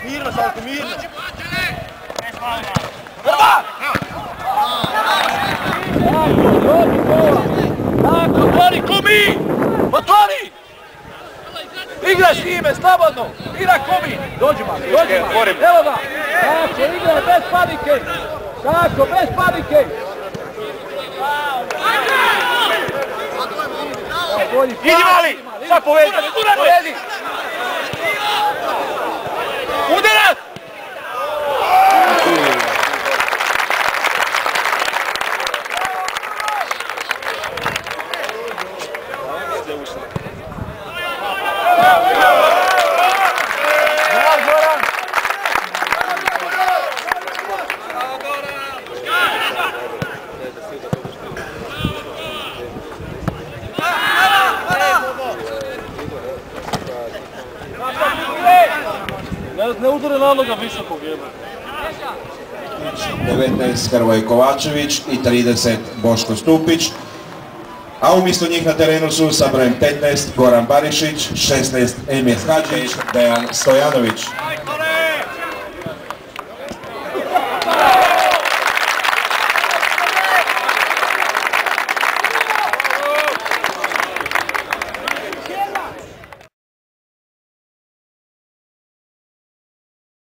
Mirno, Salko, mirno. Prva! Tako, otvori, Kumi! Otvori! Igraj s njime, slobodno! Igra Kumi! Dođi malo, evo ga! Tako, igraj, bez panike! Tako, bez panike! Idi mali! Sad povedi! Povedi! Udarac! Ne udare naloga visokog jeba. 19 Hrvoje Kovačević i 30 Boško Stupić. A umjesto njih na terenu su sa brojem 15 Goran Barišić, 16 Emir Hadžić, Dejan Stojanović.